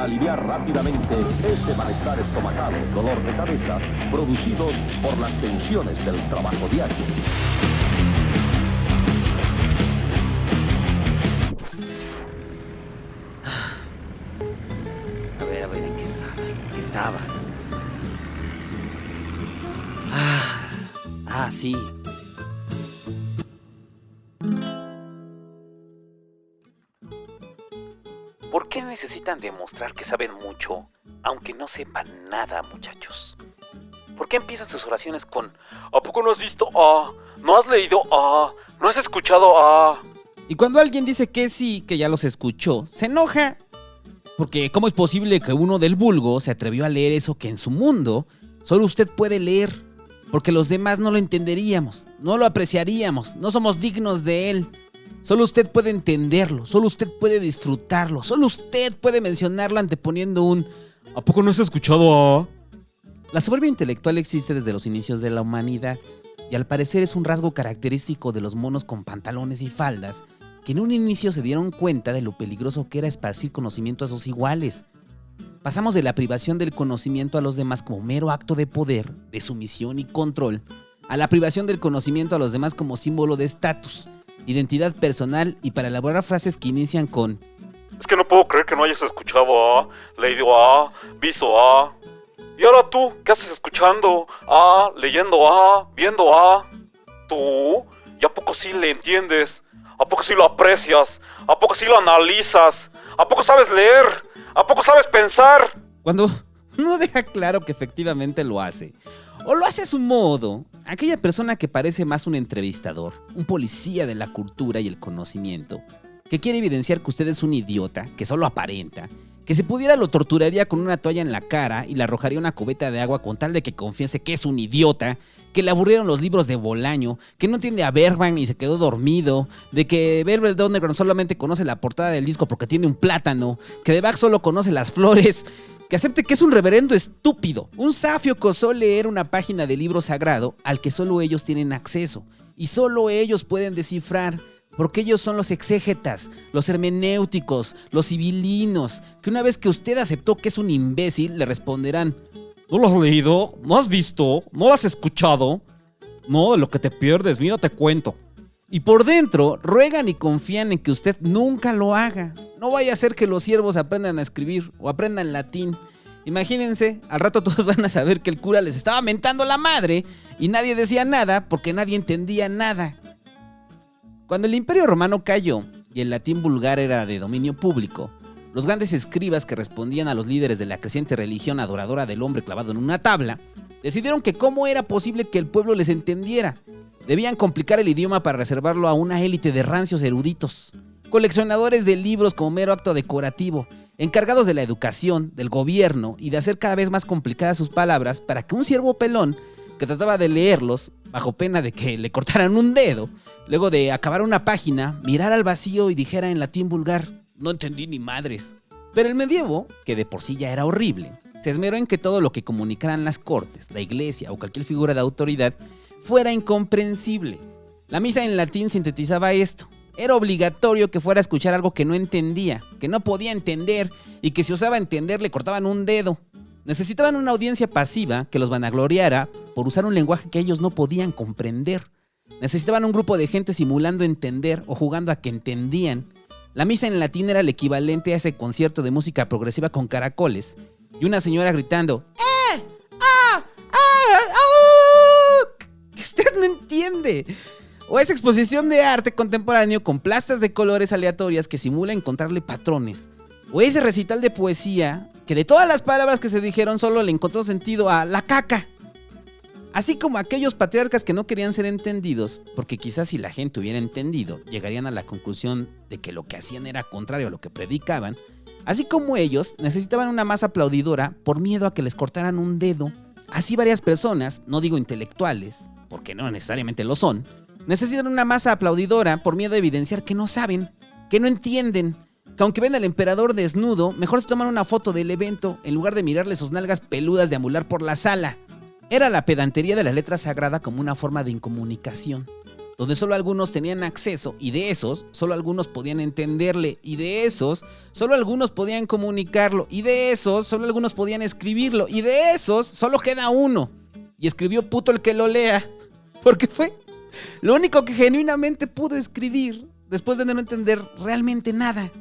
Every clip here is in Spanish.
para aliviar rápidamente ese malestar estomacal, dolor de cabeza, producidos por las tensiones del trabajo diario. A ver, ¿en qué estaba? ¿En qué estaba? Sí. ¿Por qué necesitan demostrar que saben mucho, aunque no sepan nada, muchachos? ¿Por qué empiezan sus oraciones con ¿a poco no has visto? ¿No has leído? ¿No has escuchado? Y cuando alguien dice que sí, que ya los escuchó, se enoja. Porque ¿cómo es posible que uno del vulgo se atrevió a leer eso que en su mundo solo usted puede leer? Porque los demás no lo entenderíamos, no lo apreciaríamos, no somos dignos de él. Solo usted puede entenderlo, solo usted puede disfrutarlo, solo usted puede mencionarlo anteponiendo un ¿a poco no has escuchado? La soberbia intelectual existe desde los inicios de la humanidad y al parecer es un rasgo característico de los monos con pantalones y faldas que en un inicio se dieron cuenta de lo peligroso que era esparcir conocimiento a sus iguales. Pasamos de la privación del conocimiento a los demás como mero acto de poder, de sumisión y control, a la privación del conocimiento a los demás como símbolo de estatus, identidad personal y para elaborar frases que inician con es que no puedo creer que no hayas escuchado, leído, visto, Y ahora tú, ¿qué haces escuchando? Leyendo, viendo, Tú, ¿y a poco sí le entiendes? ¿A poco sí lo aprecias? ¿A poco sí lo analizas? ¿A poco sabes leer? ¿A poco sabes pensar? Cuando no deja claro que efectivamente lo hace, o lo hace a su modo, aquella persona que parece más un entrevistador, un policía de la cultura y el conocimiento, que quiere evidenciar que usted es un idiota, que solo aparenta, que si pudiera lo torturaría con una toalla en la cara y le arrojaría una cubeta de agua con tal de que confiese que es un idiota, que le aburrieron los libros de Bolaño, que no entiende a Bergman y se quedó dormido, de que Velvet Underground solamente conoce la portada del disco porque tiene un plátano, que de Bach solo conoce las flores, que acepte que es un reverendo estúpido, un safio que osó leer una página de libro sagrado al que solo ellos tienen acceso y solo ellos pueden descifrar. Porque ellos son los exégetas, los hermenéuticos, los civilinos, que una vez que usted aceptó que es un imbécil, le responderán ¿no lo has leído? ¿No has visto? ¿No lo has escuchado? No, de lo que te pierdes, mira, te cuento. Y por dentro, ruegan y confían en que usted nunca lo haga. No vaya a ser que los siervos aprendan a escribir o aprendan latín. Imagínense, al rato todos van a saber que el cura les estaba mentando la madre y nadie decía nada porque nadie entendía nada. Cuando el Imperio Romano cayó y el latín vulgar era de dominio público, los grandes escribas que respondían a los líderes de la creciente religión adoradora del hombre clavado en una tabla, decidieron que cómo era posible que el pueblo les entendiera. Debían complicar el idioma para reservarlo a una élite de rancios eruditos, coleccionadores de libros como mero acto decorativo, encargados de la educación, del gobierno y de hacer cada vez más complicadas sus palabras para que un siervo pelón que trataba de leerlos, bajo pena de que le cortaran un dedo, luego de acabar una página, mirara al vacío y dijera en latín vulgar, no entendí ni madres. Pero el medievo, que de por sí ya era horrible, se esmeró en que todo lo que comunicaran las cortes, la iglesia o cualquier figura de autoridad fuera incomprensible. La misa en latín sintetizaba esto. Era obligatorio que fuera a escuchar algo que no entendía, que no podía entender y que si osaba entender le cortaban un dedo. Necesitaban una audiencia pasiva que los vanagloriara por usar un lenguaje que ellos no podían comprender. Necesitaban un grupo de gente simulando entender o jugando a que entendían. La misa en latín era el equivalente a ese concierto de música progresiva con caracoles y una señora gritando que usted no entiende. O esa exposición de arte contemporáneo con plastas de colores aleatorias que simula encontrarle patrones. O ese recital de poesía que de todas las palabras que se dijeron solo le encontró sentido a la caca. Así como aquellos patriarcas que no querían ser entendidos, porque quizás si la gente hubiera entendido, llegarían a la conclusión de que lo que hacían era contrario a lo que predicaban, así como ellos necesitaban una masa aplaudidora por miedo a que les cortaran un dedo. Así varias personas, no digo intelectuales, porque no necesariamente lo son, necesitan una masa aplaudidora por miedo a evidenciar que no saben, que no entienden, que aunque ven al emperador desnudo, mejor se toman una foto del evento en lugar de mirarle sus nalgas peludas deambular por la sala. Era la pedantería de la letra sagrada como una forma de incomunicación, donde solo algunos tenían acceso y de esos solo algunos podían entenderle y de esos solo algunos podían comunicarlo y de esos solo algunos podían escribirlo y de esos solo queda uno. Y escribió puto el que lo lea, porque fue lo único que genuinamente pudo escribir después de no entender realmente nada.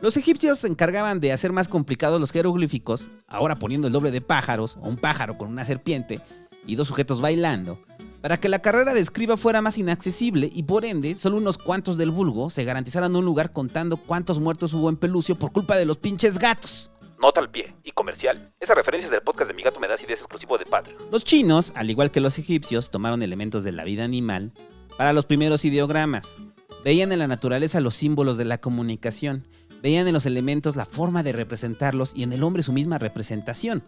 Los egipcios se encargaban de hacer más complicados los jeroglíficos, ahora poniendo el doble de pájaros, o un pájaro con una serpiente y dos sujetos bailando, para que la carrera de escriba fuera más inaccesible y por ende solo unos cuantos del vulgo se garantizaran un lugar contando cuántos muertos hubo en Pelucio por culpa de los pinches gatos. Nota al pie y comercial. Esa referencia es del podcast de Mi Gato Me Das Ideas exclusivo de Patreon. Los chinos, al igual que los egipcios, tomaron elementos de la vida animal para los primeros ideogramas. Veían en la naturaleza los símbolos de la comunicación, veían en los elementos la forma de representarlos y en el hombre su misma representación.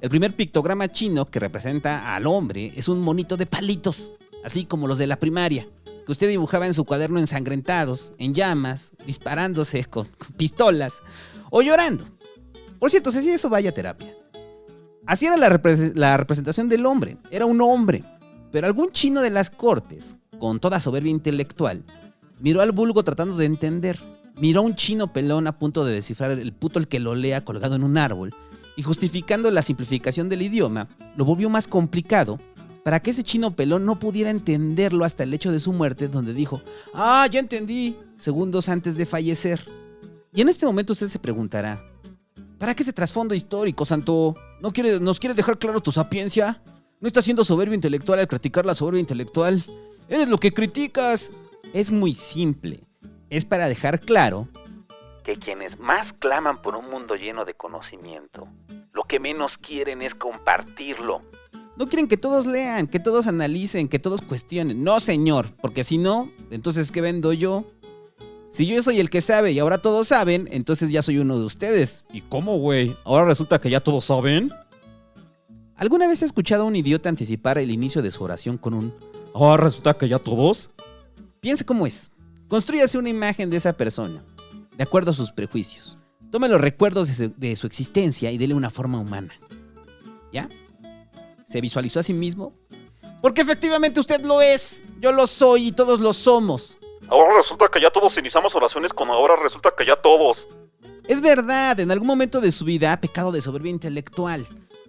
El primer pictograma chino que representa al hombre es un monito de palitos, así como los de la primaria, que usted dibujaba en su cuaderno ensangrentados, en llamas, disparándose con pistolas o llorando. Por cierto, si hacía eso, vaya terapia. Así era la representación del hombre, era un hombre, pero algún chino de las cortes, con toda soberbia intelectual, miró al vulgo tratando de entender, miró a un chino pelón a punto de descifrar el puto el que lo lea colgado en un árbol, y justificando la simplificación del idioma, lo volvió más complicado para que ese chino pelón no pudiera entenderlo hasta el hecho de su muerte, donde dijo, ¡ah, ya entendí!, segundos antes de fallecer. Y en este momento usted se preguntará, ¿para qué ese trasfondo histórico, santo? ¿Nos quieres dejar claro tu sapiencia? ¿No estás siendo soberbio intelectual al criticar la soberbia intelectual? ¡Eres lo que criticas! Es muy simple. Es para dejar claro que quienes más claman por un mundo lleno de conocimiento, lo que menos quieren es compartirlo. No quieren que todos lean, que todos analicen, que todos cuestionen. No, señor, porque si no, entonces ¿qué vendo yo? Si yo soy el que sabe y ahora todos saben, entonces ya soy uno de ustedes. ¿Y cómo, güey? ¿Ahora resulta que ya todos saben? ¿Alguna vez he escuchado a un idiota anticipar el inicio de su oración con un ¿ahora resulta que ya todos? Piense cómo es. Constrúyase una imagen de esa persona, de acuerdo a sus prejuicios. Tome los recuerdos de su existencia y dele una forma humana. ¿Ya? ¿Se visualizó a sí mismo? Porque efectivamente usted lo es, yo lo soy y todos lo somos. Ahora resulta que ya todos iniciamos oraciones con ahora resulta que ya todos. Es verdad, en algún momento de su vida ha pecado de soberbia intelectual.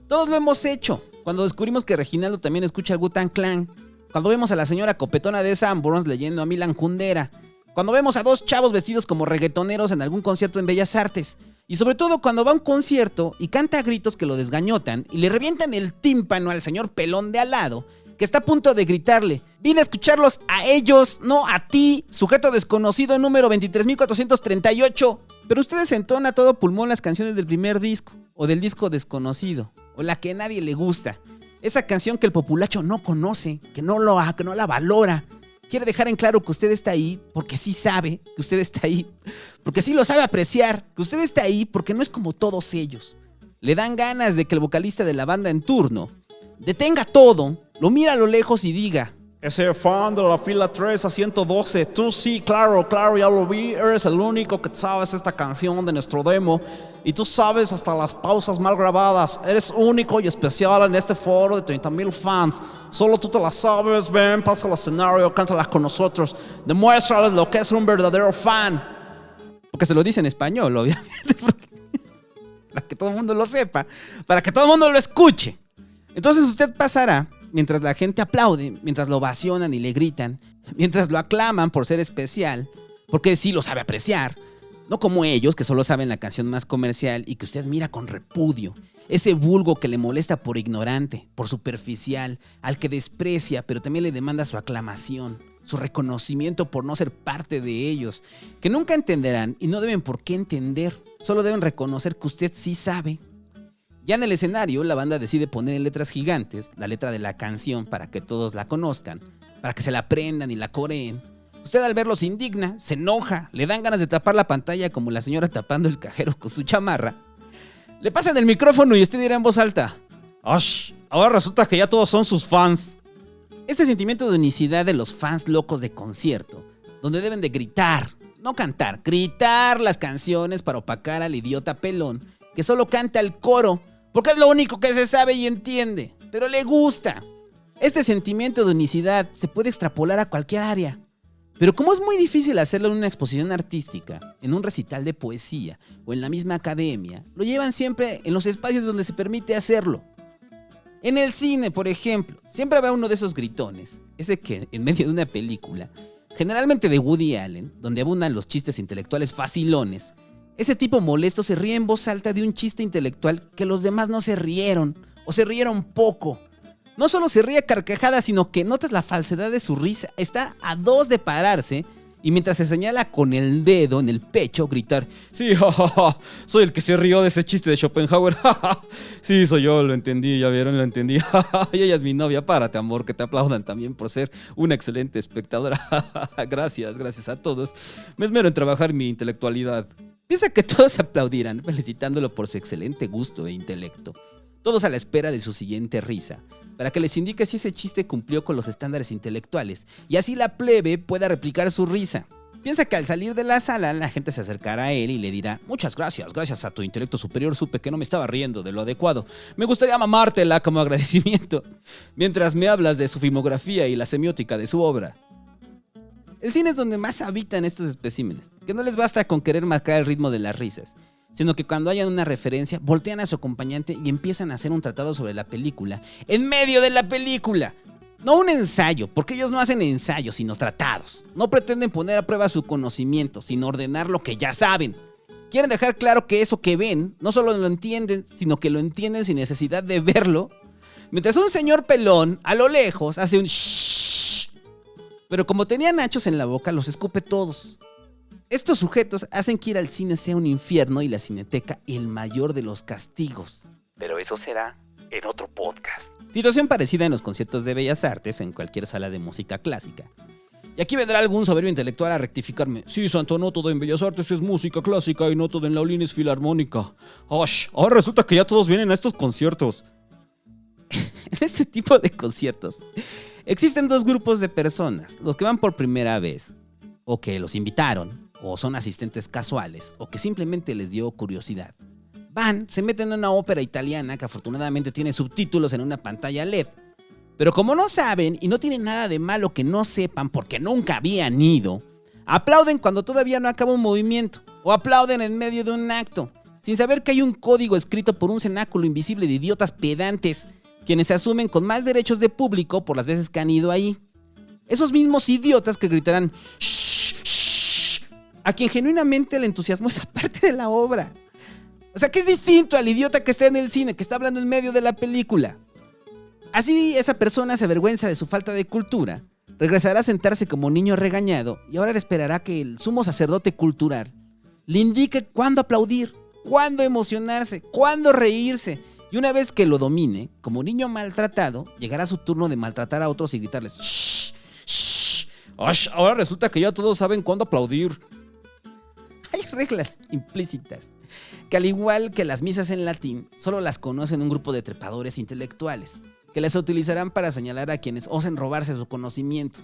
Todos lo hemos hecho. Cuando descubrimos que Reginaldo también escucha al Wu-Tang Clan. Cuando vemos a la señora copetona de Sanborns leyendo a Milan Kundera. Cuando vemos a dos chavos vestidos como reggaetoneros en algún concierto en Bellas Artes. Y sobre todo cuando va a un concierto y canta a gritos que lo desgañotan y le revientan el tímpano al señor pelón de al lado, que está a punto de gritarle, vine a escucharlos a ellos, no a ti, sujeto desconocido número 23.438. Pero ustedes entona a todo pulmón las canciones del primer disco, o del disco desconocido, o la que a nadie le gusta. Esa canción que el populacho no conoce, que no la valora. Quiere dejar en claro que usted está ahí porque sí sabe que usted está ahí, porque sí lo sabe apreciar, que usted está ahí porque no es como todos ellos. Le dan ganas de que el vocalista de la banda en turno detenga todo, lo mira a lo lejos y diga: ese fan de la fila 3 a 112, tú sí, claro, ya lo vi, eres el único que sabes esta canción de nuestro demo y tú sabes hasta las pausas mal grabadas, eres único y especial en este foro de 30,000 fans, solo tú te la sabes, ven, pasa al escenario, cántala con nosotros, demuéstrales lo que es un verdadero fan. Porque se lo dice en español, obviamente, para que todo el mundo lo sepa, para que todo el mundo lo escuche. Entonces usted pasará, mientras la gente aplaude, mientras lo ovacionan y le gritan, mientras lo aclaman por ser especial, porque sí lo sabe apreciar, no como ellos que solo saben la canción más comercial y que usted mira con repudio, ese vulgo que le molesta por ignorante, por superficial, al que desprecia pero también le demanda su aclamación, su reconocimiento por no ser parte de ellos, que nunca entenderán y no deben por qué entender, solo deben reconocer que usted sí sabe. Ya en el escenario, la banda decide poner en letras gigantes la letra de la canción para que todos la conozcan, para que se la aprendan y la coreen. Usted al verlo se indigna, se enoja, le dan ganas de tapar la pantalla como la señora tapando el cajero con su chamarra. Le pasan el micrófono y usted dirá en voz alta: ¡ash! Ahora resulta que ya todos son sus fans. Este sentimiento de unicidad de los fans locos de concierto, donde deben de gritar, no cantar, gritar las canciones para opacar al idiota pelón que solo canta el coro, porque es lo único que se sabe y entiende, pero le gusta. Este sentimiento de unicidad se puede extrapolar a cualquier área. Pero como es muy difícil hacerlo en una exposición artística, en un recital de poesía o en la misma academia, lo llevan siempre en los espacios donde se permite hacerlo. En el cine, por ejemplo, siempre habrá uno de esos gritones, ese que en medio de una película, generalmente de Woody Allen, donde abundan los chistes intelectuales facilones, ese tipo molesto se ríe en voz alta de un chiste intelectual que los demás no se rieron, o se rieron poco. No solo se ríe a carcajadas, sino que notas la falsedad de su risa. Está a dos de pararse y mientras se señala con el dedo en el pecho, gritar: Sí, jajaja, soy el que se rió de ese chiste de Schopenhauer. Sí, soy yo, lo entendí, ya vieron, lo entendí. Y ella es mi novia, párate, amor, que te aplaudan también por ser una excelente espectadora. Gracias a todos. Me esmero en trabajar mi intelectualidad. Piensa que todos aplaudirán felicitándolo por su excelente gusto e intelecto. Todos a la espera de su siguiente risa, para que les indique si ese chiste cumplió con los estándares intelectuales, y así la plebe pueda replicar su risa. Piensa que al salir de la sala, la gente se acercará a él y le dirá: muchas gracias a tu intelecto superior supe que no me estaba riendo de lo adecuado. Me gustaría mamártela como agradecimiento, mientras me hablas de su filmografía y la semiótica de su obra. El cine es donde más habitan estos especímenes, que no les basta con querer marcar el ritmo de las risas, sino que cuando hayan una referencia, voltean a su acompañante y empiezan a hacer un tratado sobre la película, en medio de la película. No un ensayo, porque ellos no hacen ensayos, sino tratados. No pretenden poner a prueba su conocimiento, sino ordenar lo que ya saben. Quieren dejar claro que eso que ven, no solo lo entienden, sino que lo entienden sin necesidad de verlo. Mientras un señor pelón, a lo lejos, hace un shhh, pero como tenía nachos en la boca, los escupe todos. Estos sujetos hacen que ir al cine sea un infierno y la cineteca el mayor de los castigos. Pero eso será en otro podcast. Situación parecida en los conciertos de Bellas Artes o en cualquier sala de música clásica. Y aquí vendrá algún soberbio intelectual a rectificarme. Sí, santo, no todo en Bellas Artes es música clásica y no todo en la Olin es filarmónica. ¡Osh! Ahora resulta que ya todos vienen a estos conciertos. En este tipo de conciertos existen dos grupos de personas: los que van por primera vez, o que los invitaron, o son asistentes casuales, o que simplemente les dio curiosidad. Van, se meten en una ópera italiana que afortunadamente tiene subtítulos en una pantalla LED. Pero como no saben y no tienen nada de malo que no sepan porque nunca habían ido, aplauden cuando todavía no acaba un movimiento, o aplauden en medio de un acto, sin saber que hay un código escrito por un cenáculo invisible de idiotas pedantes, quienes se asumen con más derechos de público por las veces que han ido ahí. Esos mismos idiotas que gritarán "shh, shh", a quien genuinamente le entusiasmó esa parte de la obra. O sea, que es distinto al idiota que está en el cine, que está hablando en medio de la película. Así esa persona se avergüenza de su falta de cultura, regresará a sentarse como niño regañado y ahora esperará que el sumo sacerdote cultural le indique cuándo aplaudir, cuándo emocionarse, cuándo reírse. Y una vez que lo domine, como niño maltratado, llegará su turno de maltratar a otros y gritarles "shh, shh". ¡Osh! Ahora resulta que ya todos saben cuándo aplaudir. Hay reglas implícitas que, al igual que las misas en latín, solo las conocen un grupo de trepadores intelectuales, que las utilizarán para señalar a quienes osen robarse su conocimiento.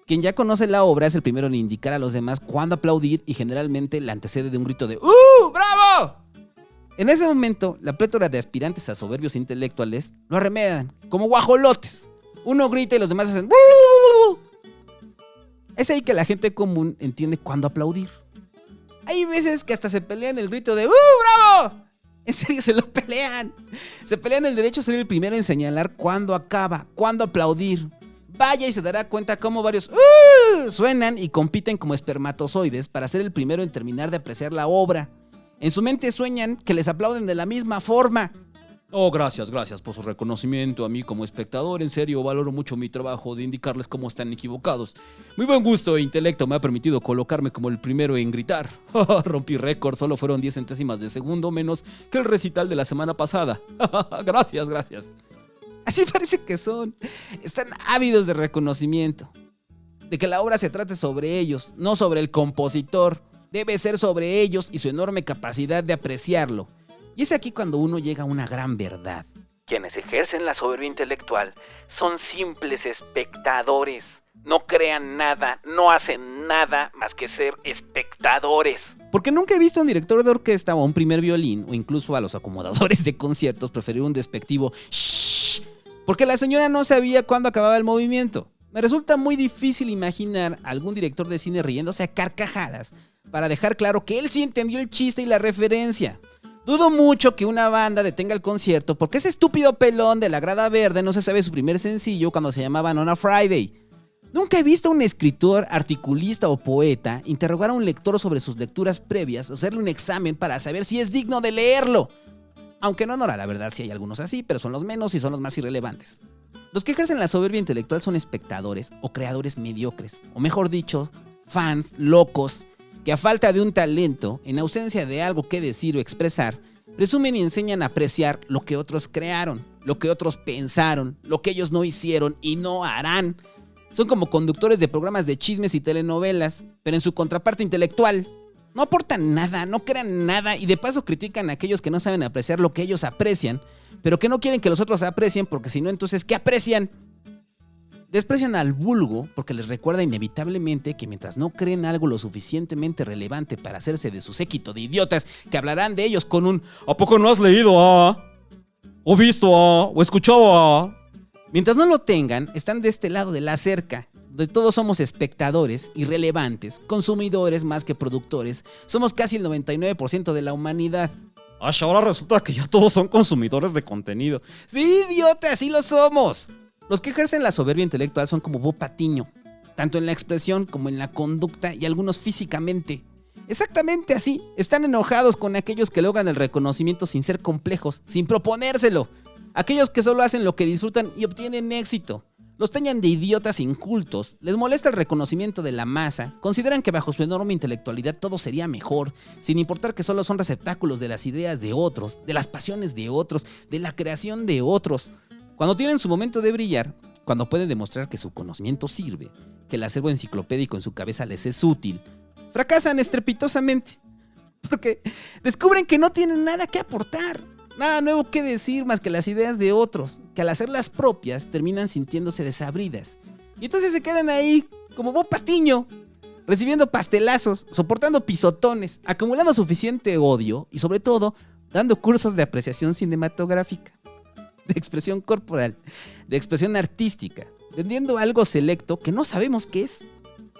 Quien ya conoce la obra es el primero en indicar a los demás cuándo aplaudir y generalmente la antecede de un grito de ¡bravo! En ese momento, la plétora de aspirantes a soberbios intelectuales lo arremedan, como guajolotes. Uno grita y los demás hacen ¡Bú! Es ahí que la gente común entiende cuándo aplaudir. Hay veces que hasta se pelean el grito de ¡bravo! En serio, se lo pelean. Se pelean el derecho a ser el primero en señalar cuándo acaba, cuándo aplaudir. Vaya y se dará cuenta cómo varios suenan y compiten como espermatozoides para ser el primero en terminar de apreciar la obra. En su mente sueñan que les aplauden de la misma forma. Oh, gracias por su reconocimiento. A mí como espectador, en serio, valoro mucho mi trabajo de indicarles cómo están equivocados. Mi buen gusto e intelecto me ha permitido colocarme como el primero en gritar. Rompí récord, solo fueron 10 centésimas de segundo menos que el recital de la semana pasada. Gracias. Así parece que son. Están ávidos de reconocimiento. De que la obra se trate sobre ellos, no sobre el compositor. Debe ser sobre ellos y su enorme capacidad de apreciarlo. Y es aquí cuando uno llega a una gran verdad. Quienes ejercen la soberbia intelectual son simples espectadores. No crean nada, no hacen nada más que ser espectadores. Porque nunca he visto a un director de orquesta o a un primer violín, o incluso a los acomodadores de conciertos, preferir un despectivo shh porque la señora no sabía cuándo acababa el movimiento. Me resulta muy difícil imaginar a algún director de cine riéndose a carcajadas para dejar claro que él sí entendió el chiste y la referencia. Dudo mucho que una banda detenga el concierto porque ese estúpido pelón de la grada verde no se sabe su primer sencillo cuando se llamaba Nona Friday. Nunca he visto a un escritor, articulista o poeta interrogar a un lector sobre sus lecturas previas o hacerle un examen para saber si es digno de leerlo. Aunque no, la verdad sí hay algunos así, pero son los menos y son los más irrelevantes. Los que ejercen la soberbia intelectual son espectadores o creadores mediocres, o mejor dicho, fans locos, que a falta de un talento, en ausencia de algo que decir o expresar, presumen y enseñan a apreciar lo que otros crearon, lo que otros pensaron, lo que ellos no hicieron y no harán. Son como conductores de programas de chismes y telenovelas, pero en su contraparte intelectual. No aportan nada, no crean nada y de paso critican a aquellos que no saben apreciar lo que ellos aprecian, pero que no quieren que los otros aprecien porque si no, entonces, ¿qué aprecian? Desprecian al vulgo porque les recuerda inevitablemente que mientras no creen algo lo suficientemente relevante para hacerse de su séquito de idiotas que hablarán de ellos con un ¿a poco no has leído o visto o escuchado Mientras no lo tengan, están de este lado de la cerca, donde todos somos espectadores, irrelevantes, consumidores más que productores. Somos casi el 99% de la humanidad. Ahora resulta que ya todos son consumidores de contenido. ¡Sí, idiota! ¡Sí lo somos! Los que ejercen la soberbia intelectual son como Bob Patiño, tanto en la expresión como en la conducta y algunos físicamente. Exactamente así, están enojados con aquellos que logran el reconocimiento sin ser complejos, sin proponérselo. Aquellos que solo hacen lo que disfrutan y obtienen éxito. Los tañan de idiotas incultos, les molesta el reconocimiento de la masa, consideran que bajo su enorme intelectualidad todo sería mejor, sin importar que solo son receptáculos de las ideas de otros, de las pasiones de otros, de la creación de otros. Cuando tienen su momento de brillar, cuando pueden demostrar que su conocimiento sirve, que el acervo enciclopédico en su cabeza les es útil, fracasan estrepitosamente, porque descubren que no tienen nada que aportar. Nada nuevo que decir más que las ideas de otros, que al hacerlas propias terminan sintiéndose desabridas. Y entonces se quedan ahí como Bob Patiño, recibiendo pastelazos, soportando pisotones, acumulando suficiente odio y sobre todo dando cursos de apreciación cinematográfica, de expresión corporal, de expresión artística, vendiendo algo selecto que no sabemos qué es.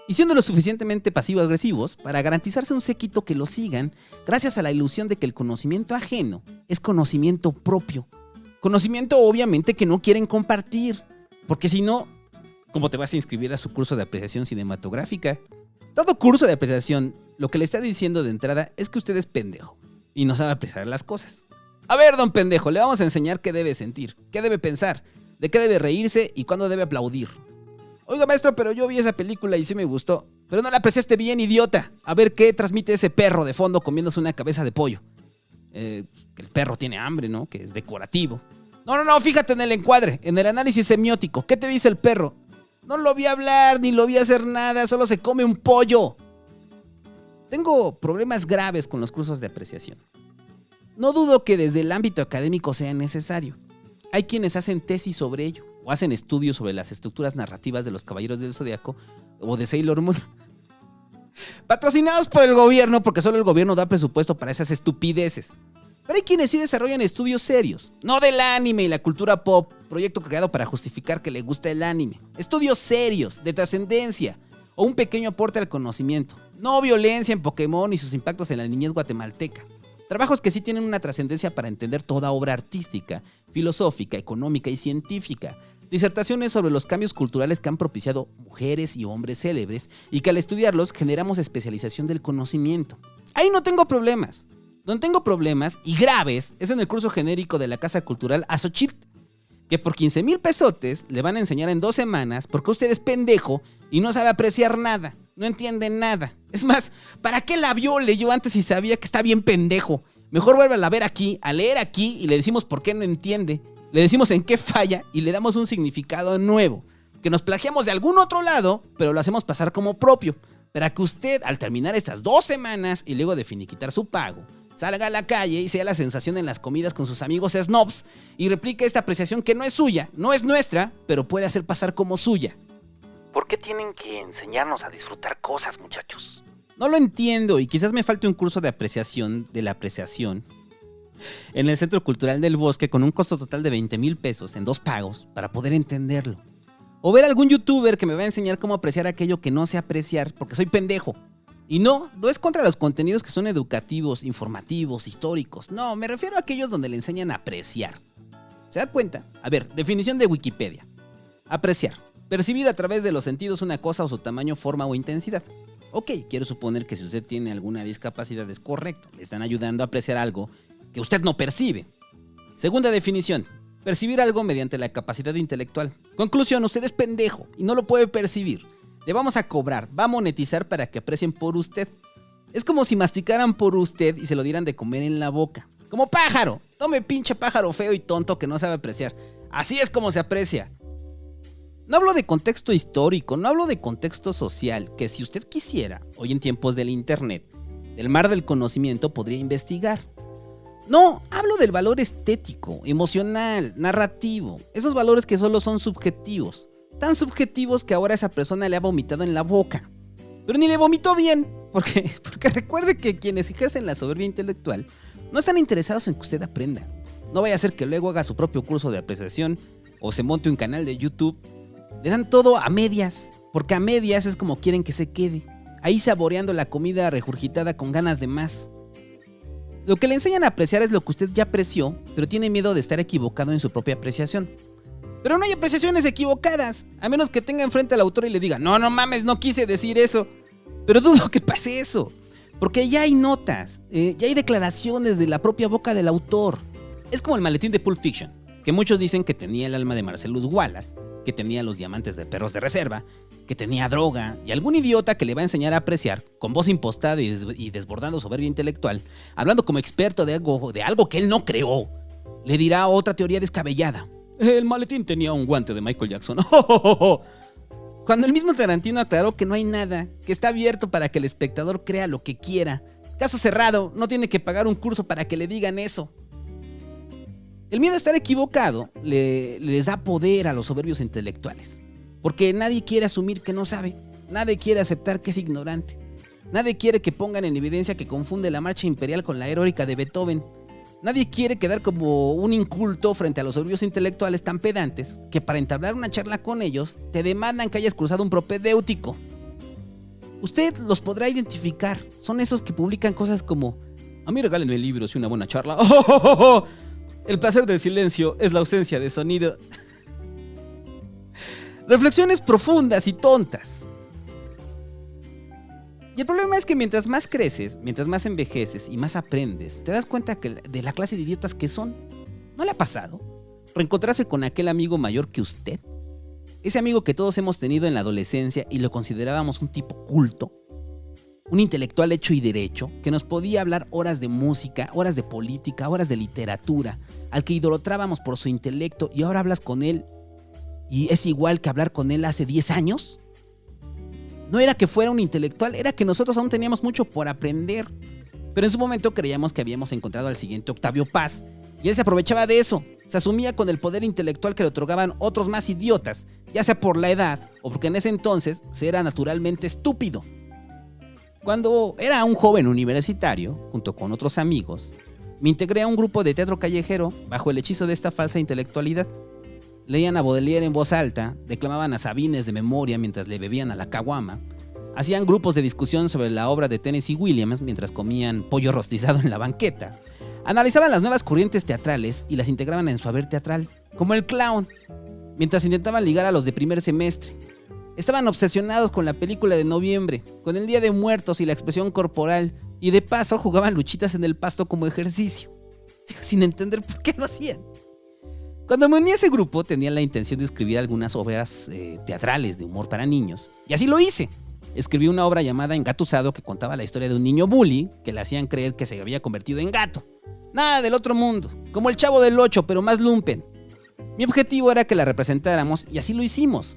Y siendo lo suficientemente pasivo-agresivos para garantizarse un séquito que lo sigan gracias a la ilusión de que el conocimiento ajeno es conocimiento propio. Conocimiento obviamente que no quieren compartir, porque si no, ¿cómo te vas a inscribir a su curso de apreciación cinematográfica? Todo curso de apreciación lo que le está diciendo de entrada es que usted es pendejo y no sabe apreciar las cosas. A ver, don pendejo, le vamos a enseñar qué debe sentir, qué debe pensar, de qué debe reírse y cuándo debe aplaudir. Oiga, maestro, pero yo vi esa película y sí me gustó. Pero no la apreciaste bien, idiota. A ver qué transmite ese perro de fondo comiéndose una cabeza de pollo. Que el perro tiene hambre, ¿no? Que es decorativo. No, fíjate en el encuadre, en el análisis semiótico. ¿Qué te dice el perro? No lo vi hablar, ni lo vi hacer nada, solo se come un pollo. Tengo problemas graves con los cursos de apreciación. No dudo que desde el ámbito académico sea necesario. Hay quienes hacen tesis sobre ello. O hacen estudios sobre las estructuras narrativas de los Caballeros del Zodiaco o de Sailor Moon. Patrocinados por el gobierno, porque solo el gobierno da presupuesto para esas estupideces. Pero hay quienes sí desarrollan estudios serios. No del anime y la cultura pop, proyecto creado para justificar que le gusta el anime. Estudios serios, de trascendencia, o un pequeño aporte al conocimiento. No violencia en Pokémon y sus impactos en la niñez guatemalteca. Trabajos que sí tienen una trascendencia para entender toda obra artística, filosófica, económica y científica. Disertaciones sobre los cambios culturales que han propiciado mujeres y hombres célebres y que al estudiarlos generamos especialización del conocimiento. Ahí no tengo problemas. Donde tengo problemas, y graves, es en el curso genérico de la Casa Cultural Azochitl, que por 15,000 pesotes le van a enseñar en 2 semanas porque usted es pendejo y no sabe apreciar nada, no entiende nada. Es más, ¿para qué la vio? Leyó antes y sabía que está bien pendejo. Mejor vuélvala a ver aquí, a leer aquí y le decimos por qué no entiende. Le decimos en qué falla y le damos un significado nuevo. Que nos plagiamos de algún otro lado, pero lo hacemos pasar como propio. Para que usted, al terminar estas 2 semanas y luego de finiquitar su pago, salga a la calle y sea la sensación en las comidas con sus amigos snobs y replique esta apreciación que no es suya, no es nuestra, pero puede hacer pasar como suya. ¿Por qué tienen que enseñarnos a disfrutar cosas, muchachos? No lo entiendo y quizás me falte un curso de apreciación de la apreciación. en el Centro Cultural del Bosque con un costo total de 20,000 pesos en 2 pagos para poder entenderlo. O ver algún youtuber que me va a enseñar cómo apreciar aquello que no sé apreciar porque soy pendejo. Y no es contra los contenidos que son educativos, informativos, históricos. No, me refiero a aquellos donde le enseñan a apreciar. ¿Se da cuenta? A ver, definición de Wikipedia. Apreciar. Percibir a través de los sentidos una cosa o su tamaño, forma o intensidad. Ok, quiero suponer que si usted tiene alguna discapacidad es correcto. Le están ayudando a apreciar algo que usted no percibe. Segunda definición. Percibir algo mediante la capacidad intelectual. Conclusión, usted es pendejo y no lo puede percibir. Le vamos a cobrar, va a monetizar para que aprecien por usted. Es como si masticaran por usted y se lo dieran de comer en la boca. Como pájaro. Tome pinche pájaro feo y tonto que no sabe apreciar. Así es como se aprecia. No hablo de contexto histórico, no hablo de contexto social, que si usted quisiera, hoy en tiempos del internet, del mar del conocimiento podría investigar. No, hablo del valor estético, emocional, narrativo, esos valores que solo son subjetivos, tan subjetivos que ahora esa persona le ha vomitado en la boca. Pero ni le vomitó bien, porque recuerde que quienes ejercen la soberbia intelectual no están interesados en que usted aprenda. No vaya a ser que luego haga su propio curso de apreciación o se monte un canal de YouTube. Le dan todo a medias, porque a medias es como quieren que se quede, ahí saboreando la comida regurgitada con ganas de más. Lo que le enseñan a apreciar es lo que usted ya apreció, pero tiene miedo de estar equivocado en su propia apreciación. Pero no hay apreciaciones equivocadas, a menos que tenga enfrente al autor y le diga, no mames, no quise decir eso. Pero dudo que pase eso, porque ya hay notas, ya hay declaraciones de la propia boca del autor. Es como el maletín de Pulp Fiction, que muchos dicen que tenía el alma de Marcellus Wallace, que tenía los diamantes de perros de reserva, que tenía droga, y algún idiota que le va a enseñar a apreciar, con voz impostada y desbordando soberbia intelectual, hablando como experto de algo que él no creó, le dirá otra teoría descabellada. El maletín tenía un guante de Michael Jackson. Cuando el mismo Tarantino aclaró que no hay nada, que está abierto para que el espectador crea lo que quiera. Caso cerrado, no tiene que pagar un curso para que le digan eso. El miedo a estar equivocado les da poder a los soberbios intelectuales, porque nadie quiere asumir que no sabe, nadie quiere aceptar que es ignorante, nadie quiere que pongan en evidencia que confunde la marcha imperial con la heroica de Beethoven, nadie quiere quedar como un inculto frente a los soberbios intelectuales tan pedantes que para entablar una charla con ellos te demandan que hayas cruzado un propedéutico. Usted los podrá identificar, son esos que publican cosas como: a mí regálenme libros y una buena charla. El placer del silencio es la ausencia de sonido. Reflexiones profundas y tontas. Y el problema es que mientras más creces, mientras más envejeces y más aprendes, te das cuenta de la clase de idiotas que son. ¿No le ha pasado reencontrarse con aquel amigo mayor que usted? Ese amigo que todos hemos tenido en la adolescencia y lo considerábamos un tipo culto. Un intelectual hecho y derecho, que nos podía hablar horas de música, horas de política, horas de literatura, al que idolatrábamos por su intelecto, y ahora hablas con él y es igual que hablar con él hace 10 años. No era que fuera un intelectual, era que nosotros aún teníamos mucho por aprender. Pero en su momento creíamos que habíamos encontrado al siguiente Octavio Paz, y él se aprovechaba de eso. Se asumía con el poder intelectual que le otorgaban otros más idiotas, ya sea por la edad o porque en ese entonces se era naturalmente estúpido. Cuando era un joven universitario, junto con otros amigos, me integré a un grupo de teatro callejero bajo el hechizo de esta falsa intelectualidad. Leían a Baudelaire en voz alta, declamaban a Sabines de memoria mientras le bebían a la caguama, hacían grupos de discusión sobre la obra de Tennessee Williams mientras comían pollo rostizado en la banqueta, analizaban las nuevas corrientes teatrales y las integraban en su haber teatral, como el clown, mientras intentaban ligar a los de primer semestre. Estaban obsesionados con la película de noviembre, con el Día de Muertos y la expresión corporal, y de paso jugaban luchitas en el pasto como ejercicio, sin entender por qué lo hacían. Cuando me uní a ese grupo tenía la intención de escribir algunas obras teatrales de humor para niños, y así lo hice. Escribí una obra llamada Engatusado que contaba la historia de un niño bully que le hacían creer que se había convertido en gato. Nada del otro mundo, como el Chavo del Ocho, pero más lumpen. Mi objetivo era que la representáramos y así lo hicimos.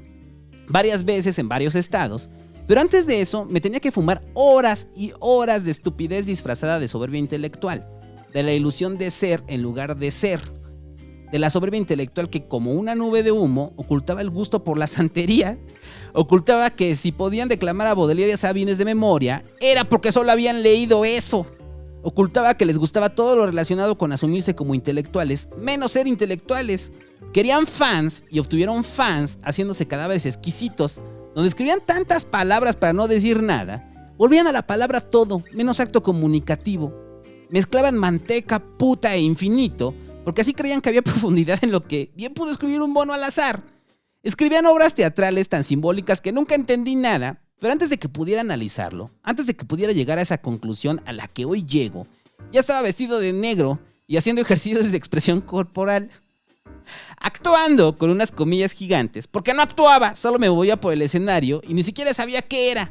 Varias veces en varios estados, pero antes de eso me tenía que fumar horas y horas de estupidez disfrazada de soberbia intelectual, de la ilusión de ser en lugar de ser, de la soberbia intelectual que como una nube de humo ocultaba el gusto por la santería, ocultaba que si podían declamar a Baudelaire y a Sabines de memoria era porque solo habían leído eso, Ocultaba que les gustaba todo lo relacionado con asumirse como intelectuales, menos ser intelectuales. Querían fans y obtuvieron fans haciéndose cadáveres exquisitos, donde escribían tantas palabras para no decir nada, volvían a la palabra todo, menos acto comunicativo. Mezclaban manteca, puta e infinito, porque así creían que había profundidad en lo que bien pudo escribir un mono al azar. Escribían obras teatrales tan simbólicas que nunca entendí nada, pero antes de que pudiera analizarlo, antes de que pudiera llegar a esa conclusión a la que hoy llego, ya estaba vestido de negro y haciendo ejercicios de expresión corporal. Actuando con unas comillas gigantes, porque no actuaba, solo me movía por el escenario y ni siquiera sabía qué era.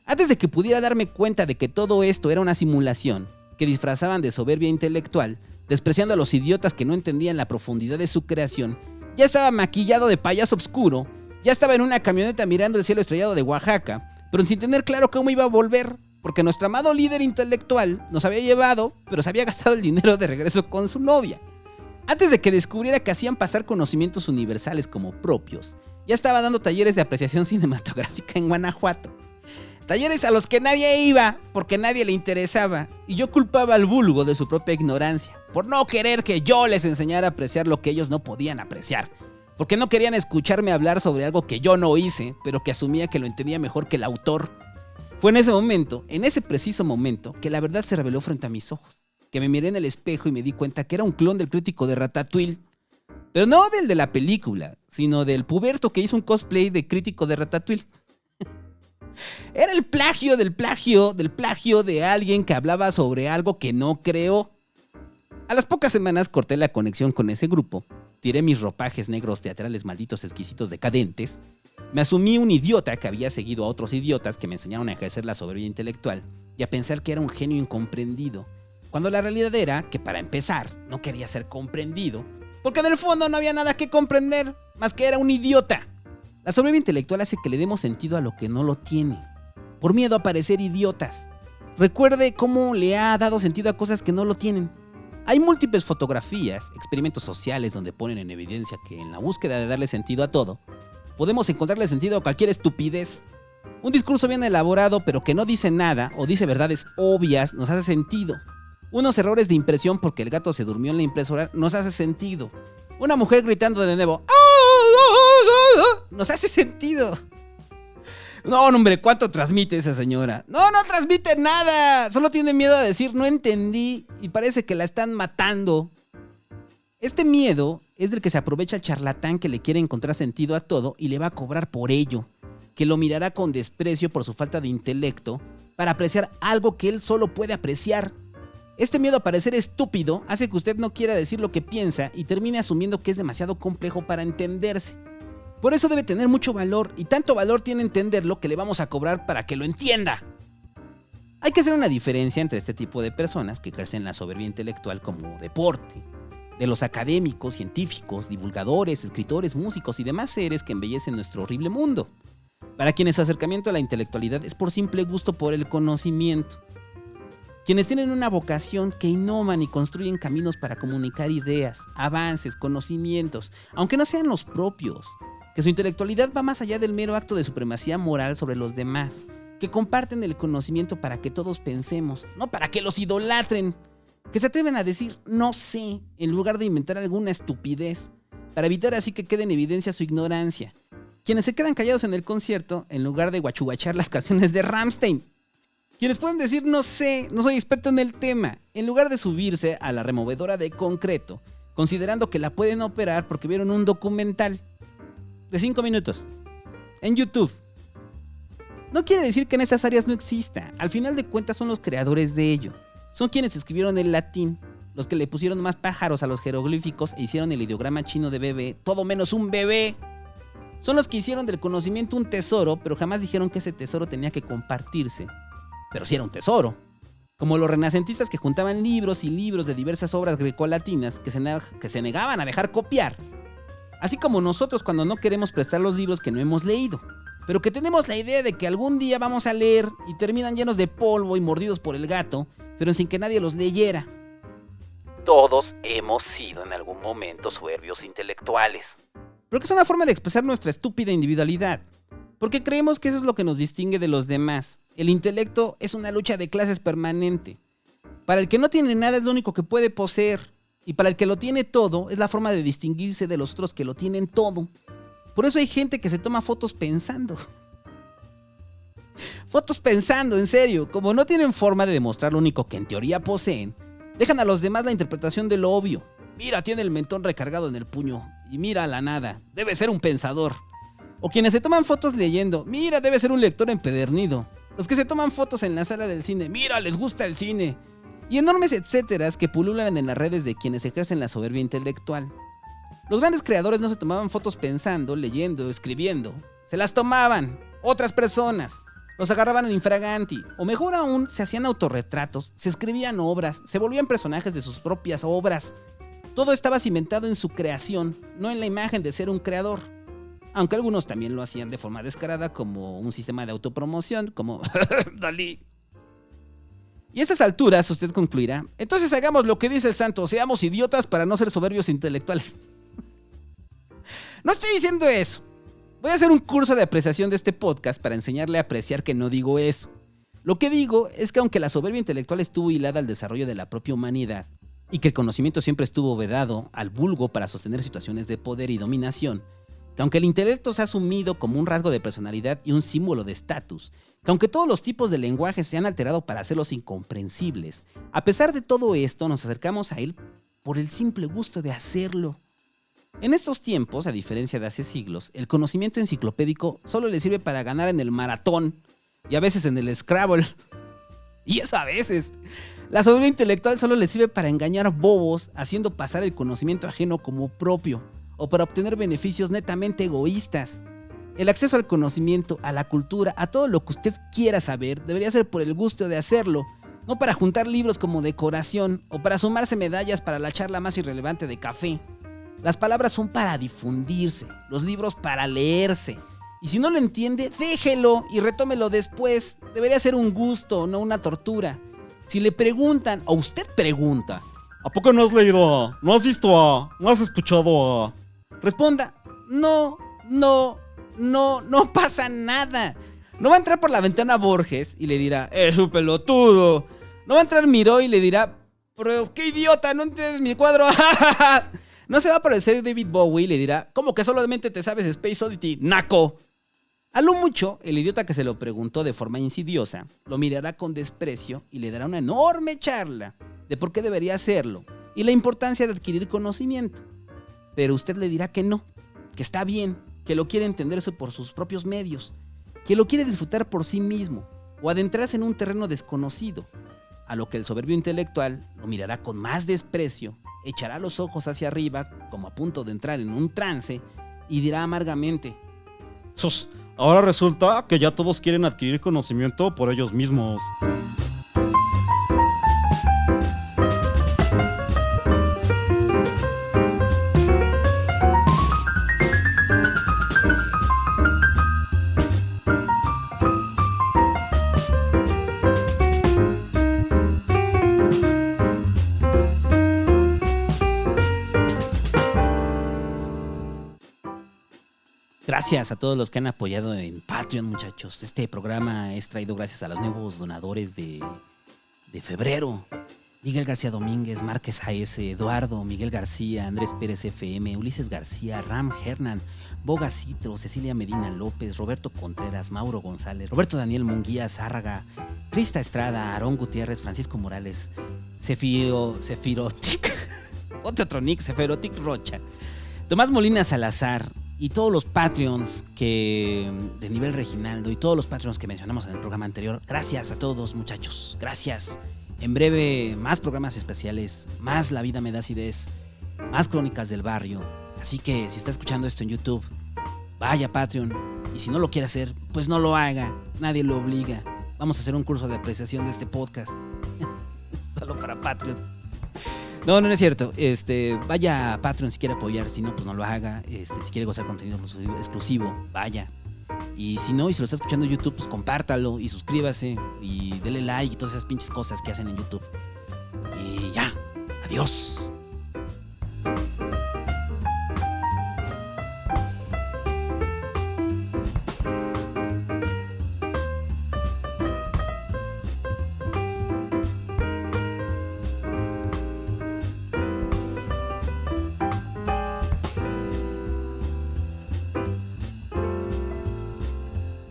Antes de que pudiera darme cuenta de que todo esto era una simulación, que disfrazaban de soberbia intelectual, despreciando a los idiotas que no entendían la profundidad de su creación, ya estaba maquillado de payaso oscuro, ya estaba en una camioneta mirando el cielo estrellado de Oaxaca, pero sin tener claro cómo iba a volver, porque nuestro amado líder intelectual nos había llevado, pero se había gastado el dinero de regreso con su novia. Antes de que descubriera que hacían pasar conocimientos universales como propios, ya estaba dando talleres de apreciación cinematográfica en Guanajuato. Talleres a los que nadie iba, porque nadie le interesaba, y yo culpaba al vulgo de su propia ignorancia, por no querer que yo les enseñara a apreciar lo que ellos no podían apreciar, porque no querían escucharme hablar sobre algo que yo no hice, pero que asumía que lo entendía mejor que el autor. Fue en ese momento, en ese preciso momento, que la verdad se reveló frente a mis ojos, que me miré en el espejo y me di cuenta que era un clon del crítico de Ratatouille, pero no del de la película, sino del puberto que hizo un cosplay de crítico de Ratatouille. Era el plagio del plagio del plagio de alguien que hablaba sobre algo que no creó. A las pocas semanas corté la conexión con ese grupo, tiré mis ropajes negros teatrales malditos exquisitos decadentes, me asumí un idiota que había seguido a otros idiotas que me enseñaron a ejercer la soberbia intelectual y a pensar que era un genio incomprendido, cuando la realidad era que para empezar no quería ser comprendido, porque en el fondo no había nada que comprender, más que era un idiota. La soberbia intelectual hace que le demos sentido a lo que no lo tiene, por miedo a parecer idiotas. Recuerde cómo le ha dado sentido a cosas que no lo tienen. Hay múltiples fotografías, experimentos sociales donde ponen en evidencia que en la búsqueda de darle sentido a todo, podemos encontrarle sentido a cualquier estupidez. Un discurso bien elaborado pero que no dice nada o dice verdades obvias nos hace sentido. Unos errores de impresión porque el gato se durmió en la impresora nos hace sentido. Una mujer gritando de nuevo nos hace sentido. No, hombre, ¿cuánto transmite esa señora? No transmite nada. Solo tiene miedo a decir no entendí y parece que la están matando. Este miedo es del que se aprovecha el charlatán que le quiere encontrar sentido a todo y le va a cobrar por ello, que lo mirará con desprecio por su falta de intelecto para apreciar algo que él solo puede apreciar. Este miedo a parecer estúpido hace que usted no quiera decir lo que piensa y termine asumiendo que es demasiado complejo para entenderse. Por eso debe tener mucho valor, y tanto valor tiene entenderlo que le vamos a cobrar para que lo entienda. Hay que hacer una diferencia entre este tipo de personas que ejercen la soberbia intelectual como deporte, de los académicos, científicos, divulgadores, escritores, músicos y demás seres que embellecen nuestro horrible mundo, para quienes su acercamiento a la intelectualidad es por simple gusto por el conocimiento. Quienes tienen una vocación que innovan y construyen caminos para comunicar ideas, avances, conocimientos, aunque no sean los propios. Que su intelectualidad va más allá del mero acto de supremacía moral sobre los demás. Que comparten el conocimiento para que todos pensemos, no para que los idolatren. Que se atreven a decir no sé en lugar de inventar alguna estupidez, para evitar así que quede en evidencia su ignorancia. Quienes se quedan callados en el concierto en lugar de guachuguachar las canciones de Rammstein. Quienes pueden decir no sé, no soy experto en el tema, en lugar de subirse a la removedora de concreto, considerando que la pueden operar porque vieron un documental de 5 minutos en YouTube. No quiere decir que en estas áreas no exista, al final de cuentas son los creadores de ello. Son quienes escribieron el latín, los que le pusieron más pájaros a los jeroglíficos e hicieron el ideograma chino de bebé, todo menos un bebé. Son los que hicieron del conocimiento un tesoro, pero jamás dijeron que ese tesoro tenía que compartirse. Pero sí era un tesoro. Como los renacentistas que juntaban libros y libros de diversas obras grecolatinas que se negaban a dejar copiar. Así como nosotros cuando no queremos prestar los libros que no hemos leído, pero que tenemos la idea de que algún día vamos a leer y terminan llenos de polvo y mordidos por el gato, pero sin que nadie los leyera. Todos hemos sido en algún momento soberbios intelectuales. Pero que es una forma de expresar nuestra estúpida individualidad, porque creemos que eso es lo que nos distingue de los demás. El intelecto es una lucha de clases permanente. Para el que no tiene nada es lo único que puede poseer. Y para el que lo tiene todo es la forma de distinguirse de los otros que lo tienen todo. Por eso hay gente que se toma fotos pensando. Fotos pensando, en serio. Como no tienen forma de demostrar lo único que en teoría poseen, dejan a los demás la interpretación de lo obvio. Mira, tiene el mentón recargado en el puño. Y mira la nada. Debe ser un pensador. O quienes se toman fotos leyendo. Mira, debe ser un lector empedernido. Los que se toman fotos en la sala del cine. Mira, les gusta el cine. Y enormes etcéteras que pululan en las redes de quienes ejercen la soberbia intelectual. Los grandes creadores no se tomaban fotos pensando, leyendo, escribiendo. Se las tomaban otras personas. Los agarraban en infraganti. O mejor aún, se hacían autorretratos, se escribían obras, se volvían personajes de sus propias obras. Todo estaba cimentado en su creación, no en la imagen de ser un creador. Aunque algunos también lo hacían de forma descarada como un sistema de autopromoción, como Dalí. Y a estas alturas usted concluirá, entonces hagamos lo que dice el santo, seamos idiotas para no ser soberbios intelectuales. No estoy diciendo eso. Voy a hacer un curso de apreciación de este podcast para enseñarle a apreciar que no digo eso. Lo que digo es que aunque la soberbia intelectual estuvo hilada al desarrollo de la propia humanidad, y que el conocimiento siempre estuvo vedado al vulgo para sostener situaciones de poder y dominación, que aunque el intelecto se ha asumido como un rasgo de personalidad y un símbolo de estatus, que aunque todos los tipos de lenguaje se han alterado para hacerlos incomprensibles, a pesar de todo esto nos acercamos a él por el simple gusto de hacerlo. En estos tiempos, a diferencia de hace siglos, el conocimiento enciclopédico solo le sirve para ganar en el maratón y a veces en el Scrabble. Y eso a veces. La soberbia intelectual solo le sirve para engañar bobos, haciendo pasar el conocimiento ajeno como propio, o para obtener beneficios netamente egoístas. El acceso al conocimiento, a la cultura, a todo lo que usted quiera saber, debería ser por el gusto de hacerlo, no para juntar libros como decoración o para sumarse medallas para la charla más irrelevante de café. Las palabras son para difundirse, los libros para leerse. Y si no lo entiende, déjelo y retómelo después. Debería ser un gusto, no una tortura. Si le preguntan, o usted pregunta, ¿A poco no has leído a? ¿No has visto a? ¿No has escuchado a? responda, no pasa nada. No va a entrar por la ventana Borges y le dirá, es un pelotudo. No va a entrar Miró y le dirá, pero qué idiota, no entiendes mi cuadro. No se va a aparecer David Bowie y le dirá, ¿cómo que solamente te sabes Space Oddity, naco? A lo mucho, el idiota que se lo preguntó de forma insidiosa lo mirará con desprecio y le dará una enorme charla de por qué debería hacerlo y la importancia de adquirir conocimiento. Pero usted le dirá que no, que está bien, que lo quiere entenderse por sus propios medios, que lo quiere disfrutar por sí mismo o adentrarse en un terreno desconocido, a lo que el soberbio intelectual lo mirará con más desprecio, echará los ojos hacia arriba como a punto de entrar en un trance y dirá amargamente, Sus, ahora resulta que ya todos quieren adquirir conocimiento por ellos mismos. gracias a todos los que han apoyado en Patreon, muchachos. Este programa es traído gracias a los nuevos donadores de febrero. Miguel García Domínguez, Márquez A.S., Eduardo, Miguel García, Andrés Pérez FM, Ulises García, Ram Hernan, Boga Citro, Cecilia Medina López, Roberto Contreras, Mauro González, Roberto Daniel Munguía Zárraga, Crista Estrada, Aarón Gutiérrez, Francisco Morales, Sefirotic, otro nick, Sefirotic Rocha, Tomás Molina Salazar y todos los Patreons de nivel Reginaldo y todos los Patreons que mencionamos en el programa anterior. Gracias a todos, muchachos. Gracias. En breve, más programas especiales, más La Vida Me Da Acidez, más Crónicas del Barrio. Así que si está escuchando esto en YouTube, vaya a Patreon. Y si no lo quiere hacer, pues no lo haga. Nadie lo obliga. Vamos a hacer un curso de apreciación de este podcast. Solo para Patreon. No es cierto. Vaya a Patreon si quiere apoyar. Si no, pues no lo haga. Si quiere gozar contenido exclusivo, vaya. Y si no, y si lo está escuchando en YouTube, pues compártalo y suscríbase y dele like y todas esas pinches cosas que hacen en YouTube. Y ya, adiós.